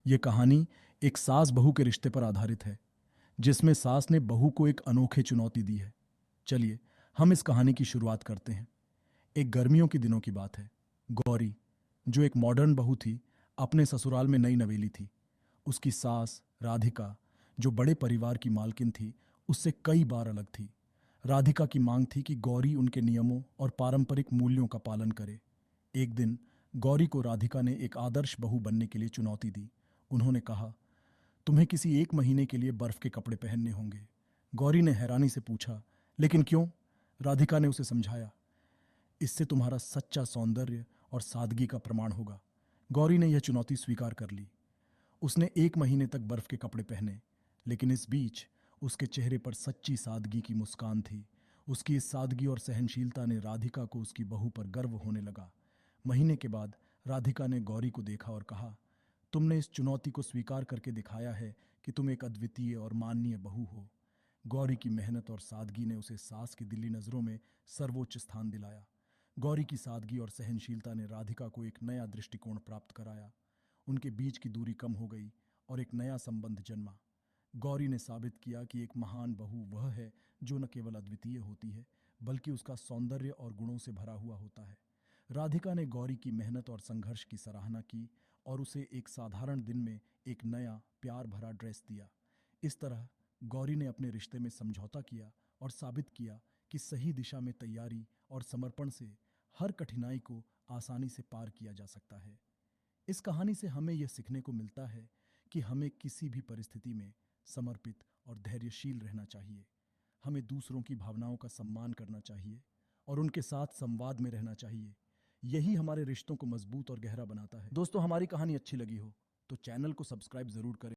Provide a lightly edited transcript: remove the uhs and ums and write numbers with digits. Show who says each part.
Speaker 1: ये कहानी एक सास बहू के रिश्ते पर आधारित है, जिसमें सास ने बहू को एक अनोखी चुनौती दी है। चलिए, हम इस कहानी की शुरुआत करते हैं। एक गर्मियों के दिनों की बात है। गौरी, जो एक मॉडर्न बहू थी, अपने ससुराल में नई नवेली थी। उसकी सास राधिका, जो बड़े परिवार की मालकिन थी, उससे कई बार अलग थी। राधिका की मांग थी कि गौरी उनके नियमों और पारंपरिक मूल्यों का पालन करे। एक दिन गौरी को राधिका ने एक आदर्श बहू बनने के लिए चुनौती दी। उन्होंने कहा, तुम्हें किसी एक महीने के लिए बर्फ के कपड़े पहनने होंगे। गौरी ने हैरानी से पूछा, लेकिन क्यों? राधिका ने उसे समझाया, इससे तुम्हारा सच्चा सौंदर्य और सादगी का प्रमाण होगा। गौरी ने यह चुनौती स्वीकार कर ली। उसने एक महीने तक बर्फ के कपड़े पहने, लेकिन इस बीच उसके चेहरे पर सच्ची सादगी की मुस्कान थी। उसकी इस सादगी और सहनशीलता ने राधिका को उसकी बहू पर गर्व होने लगा। महीने के बाद राधिका ने गौरी को देखा और कहा, तुमने इस चुनौती को स्वीकार करके दिखाया है कि तुम एक अद्वितीय और माननीय बहू हो। गौरी की मेहनत और सादगी ने उसे सास की दिली नज़रों में सर्वोच्च स्थान दिलाया। गौरी की सादगी और सहनशीलता ने राधिका को एक नया दृष्टिकोण प्राप्त कराया। उनके बीच की दूरी कम हो गई और एक नया संबंध जन्मा। गौरी ने साबित किया कि एक महान बहू वह है जो न केवल अद्वितीय होती है, बल्कि उसका सौंदर्य और गुणों से भरा हुआ होता है। राधिका ने गौरी की मेहनत और संघर्ष की सराहना की और उसे एक साधारण दिन में एक नया प्यार भरा ड्रेस दिया। इस तरह गौरी ने अपने रिश्ते में समझौता किया और साबित किया कि सही दिशा में तैयारी और समर्पण से हर कठिनाई को आसानी से पार किया जा सकता है। इस कहानी से हमें यह सीखने को मिलता है कि हमें किसी भी परिस्थिति में समर्पित और धैर्यशील रहना चाहिए। हमें दूसरों की भावनाओं का सम्मान करना चाहिए और उनके साथ संवाद में रहना चाहिए। यही हमारे रिश्तों को मजबूत और गहरा बनाता है। दोस्तों, हमारी कहानी अच्छी लगी हो तो चैनल को सब्सक्राइब जरूर करें।